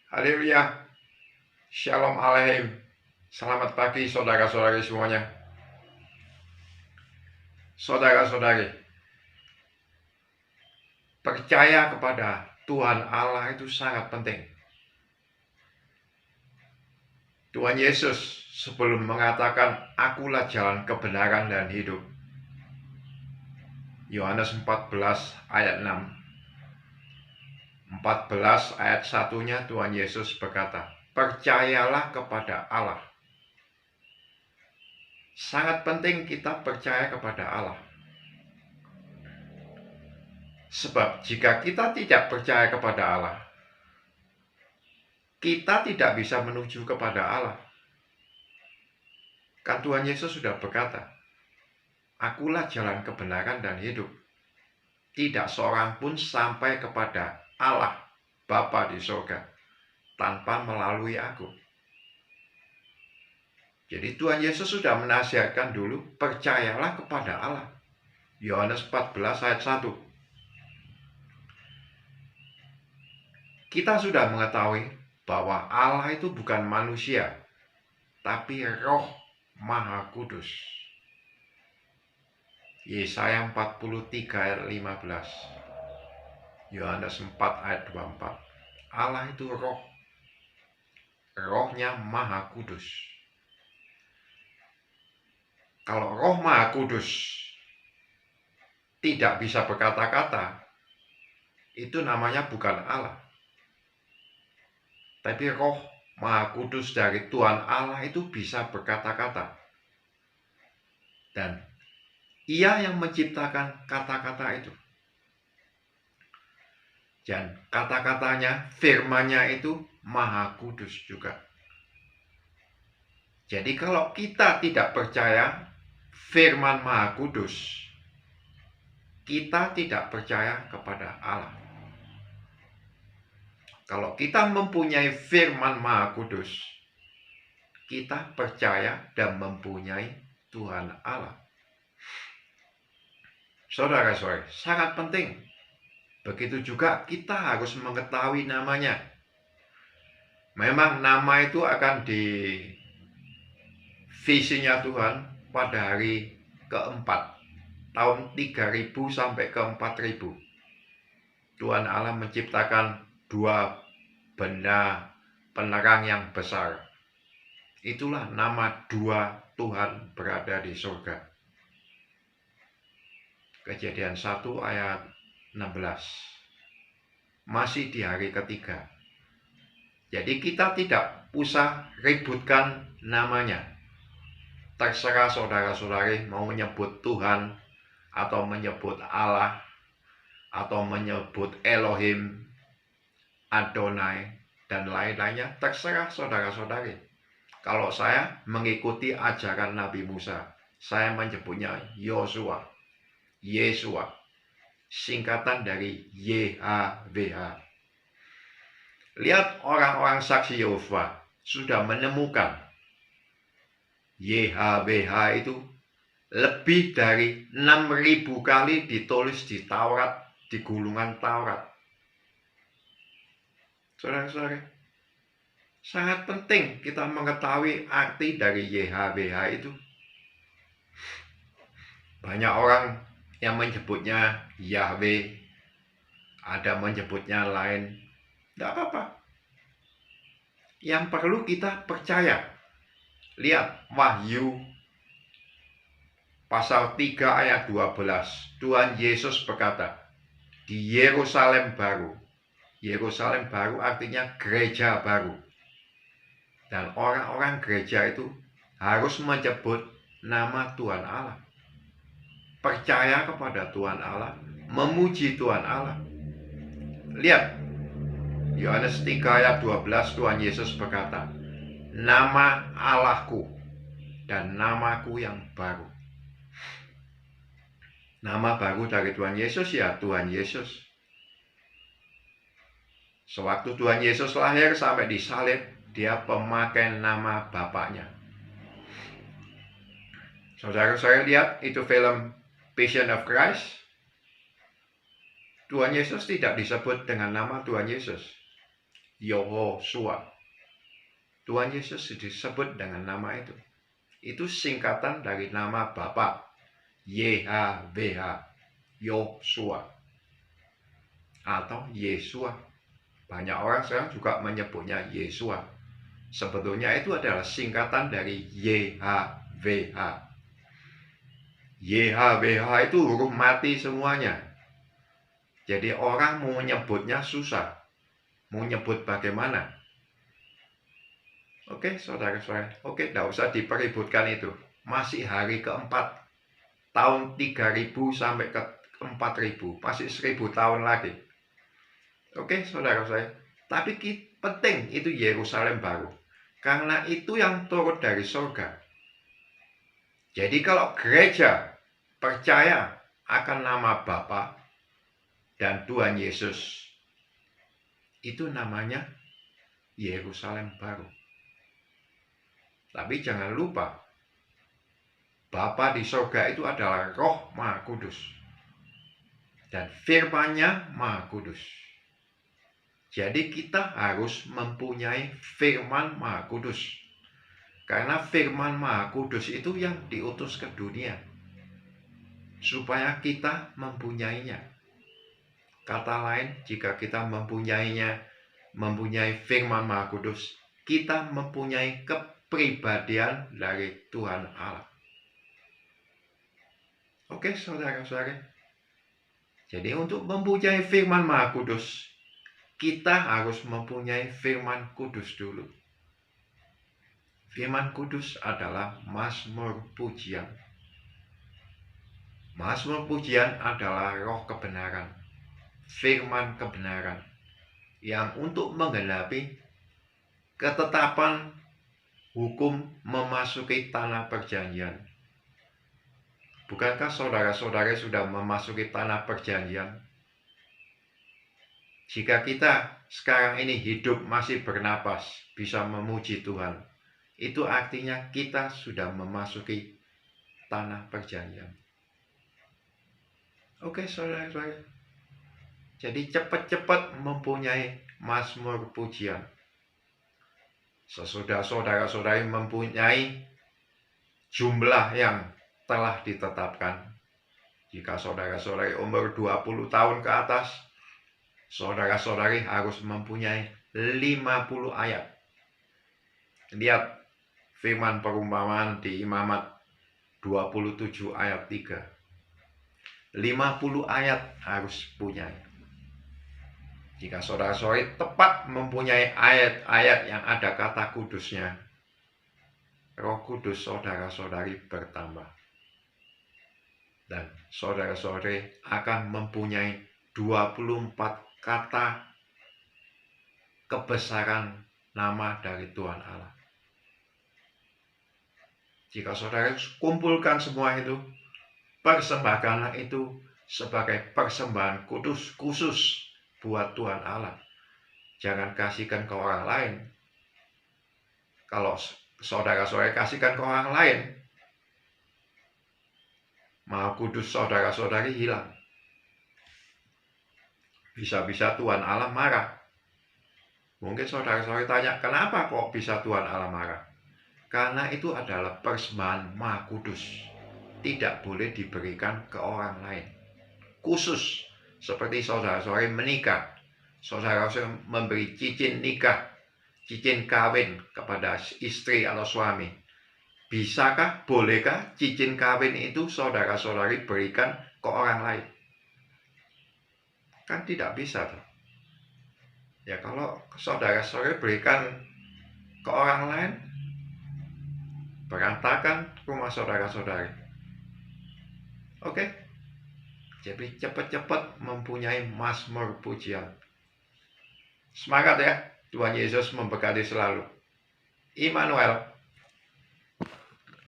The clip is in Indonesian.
Haleluya. Shalom Aleichem. Selamat pagi saudara-saudari semuanya. Saudara-saudari, percaya kepada Tuhan Allah itu sangat penting. Tuhan Yesus sebelum mengatakan, "Akulah jalan kebenaran dan hidup." Yohanes 14 ayat 6. 14 ayat 1-nya Tuhan Yesus berkata, "Percayalah kepada Allah." Sangat penting kita percaya kepada Allah. Sebab jika kita tidak percaya kepada Allah, kita tidak bisa menuju kepada Allah. Kan Tuhan Yesus sudah berkata, "Akulah jalan kebenaran dan hidup. Tidak seorang pun sampai kepada Allah Bapa di surga tanpa melalui aku." Jadi Tuhan Yesus sudah menasihatkan dulu, percayalah kepada Allah. Yohanes 14 ayat 1. Kita sudah mengetahui bahwa Allah itu bukan manusia, tapi Roh Maha Kudus. Yesaya 43 ayat 15. Yohanes 4 ayat 24. Allah itu roh. Rohnya Maha Kudus. Kalau Roh Maha Kudus tidak bisa berkata-kata, itu namanya bukan Allah. Tapi Roh Maha Kudus dari Tuhan Allah itu bisa berkata-kata. Dan Ia yang menciptakan kata-kata itu. Dan kata-katanya, firman-Nya itu Maha Kudus juga. Jadi kalau kita tidak percaya firman Maha Kudus, kita tidak percaya kepada Allah. Kalau kita mempunyai firman Maha Kudus, kita percaya dan mempunyai Tuhan Allah. Saudara-saudari, sangat penting. Begitu juga kita harus mengetahui namanya. Memang nama itu akan di visinya Tuhan pada hari keempat, tahun 3000 sampai ke 4000. Tuhan Allah menciptakan dua benda penerang yang besar. Itulah nama dua Tuhan berada di surga. Kejadian 1 ayat 16. Masih di hari ketiga. Jadi kita tidak usah ributkan namanya. Terserah saudara-saudari mau menyebut Tuhan, atau menyebut Allah, atau menyebut Elohim, Adonai, dan lain-lainnya. Terserah saudara-saudari. Kalau saya mengikuti ajaran Nabi Musa, saya menyebutnya Yosua, Yesua, singkatan dari YHWH. Lihat orang-orang saksi Yehova sudah menemukan YHWH itu lebih dari 6.000 kali ditulis di Taurat, di gulungan Taurat. Saudara-saudara, sangat penting kita mengetahui arti dari YHWH itu. Banyak orang yang menyebutnya Yahweh, ada menyebutnya lain. Tidak apa-apa. Yang perlu kita percaya. Lihat Wahyu pasal 3 ayat 12. Tuhan Yesus berkata, di Yerusalem baru. Yerusalem baru artinya gereja baru. Dan orang-orang gereja itu harus menyebut nama Tuhan Allah. Percaya kepada Tuhan Allah, memuji Tuhan Allah. Lihat, Yohanes 3 ayat 12, Tuhan Yesus berkata, nama Allahku dan namaku yang baru. Nama baru dari Tuhan Yesus ya Tuhan Yesus. Sewaktu Tuhan Yesus lahir sampai disalib, dia pemakai nama Bapaknya. Saudara saya lihat itu film Passion of Christ. Tuhan Yesus tidak disebut dengan nama Tuhan Yesus. Yehosua. Tuhan Yesus disebut dengan nama itu. Itu singkatan dari nama Bapa, YHWH, Yosua, atau Yesua. Banyak orang sekarang juga menyebutnya Yesua. Sebetulnya itu adalah singkatan dari YHWH. YHWH itu huruf mati semuanya. Jadi orang mau menyebutnya susah. Mau nyebut bagaimana? Oke, saudara-saudara. Oke, tidak usah dipeributkan itu. Masih hari keempat. Tahun 3000 sampai ke 4000. Masih 1000 tahun lagi. Oke, saudara-saudara. Tapi penting itu Yerusalem baru. Karena itu yang turun dari surga. Jadi kalau gereja percaya akan nama Bapa dan Tuhan Yesus, itu namanya Yerusalem baru. Tapi jangan lupa, Bapa di surga itu adalah Roh Maha Kudus. Dan firman-Nya Maha Kudus. Jadi kita harus mempunyai firman Maha Kudus. Karena firman Maha Kudus itu yang diutus ke dunia. Supaya kita mempunyainya. Kata lain, jika kita mempunyai firman Maha Kudus, kita mempunyai kepribadian dari Tuhan Allah. Oke, saudara-saudara. Jadi untuk mempunyai firman Maha Kudus, kita harus mempunyai firman kudus dulu. Firman kudus adalah mazmur pujian. Mazmur pujian adalah roh kebenaran, firman kebenaran, yang untuk menggenapi ketetapan hukum memasuki tanah perjanjian. Bukankah saudara-saudara sudah memasuki tanah perjanjian? Jika kita sekarang ini hidup masih bernapas, bisa memuji Tuhan, itu artinya kita sudah memasuki tanah perjanjian. Oke, saudara-saudara. Jadi cepat-cepat mempunyai mazmur pujian. Sesudah saudara-saudari mempunyai jumlah yang telah ditetapkan. Jika saudara-saudari umur 20 tahun ke atas, saudara-saudari harus mempunyai 50 ayat. Lihat firman perumpamaan di Imamat 27 ayat 3. 50 ayat harus punya. Jika saudara-saudari tepat mempunyai ayat-ayat yang ada kata kudusnya, Roh Kudus saudara-saudari bertambah. Dan saudara-saudari akan mempunyai 24 kata kebesaran nama dari Tuhan Allah. Jika saudara kumpulkan semua itu, persembahkanlah itu sebagai persembahan khusus buat Tuhan Allah. Jangan kasihkan ke orang lain. Kalau saudara-saudara kasihkan ke orang lain, Maha Kudus saudara-saudari hilang. Bisa-bisa Tuhan Allah marah. Mungkin saudara-saudari tanya, kenapa kok bisa Tuhan Allah marah? Karena itu adalah persembahan Maha Kudus. Tidak boleh diberikan ke orang lain. Khusus seperti saudara-saudari menikah. Saudara-saudari memberi cincin nikah, cincin kawin kepada istri atau suami. Bisakah, bolehkah cincin kawin itu saudara-saudari berikan ke orang lain? Kan tidak bisa tuh. Ya kalau saudara-saudari berikan ke orang lain, berantakan rumah saudara-saudari. Oke? Jadi cepat-cepat mempunyai mazmur pujian. Semangat ya, Tuhan Yesus memberkati selalu. Immanuel.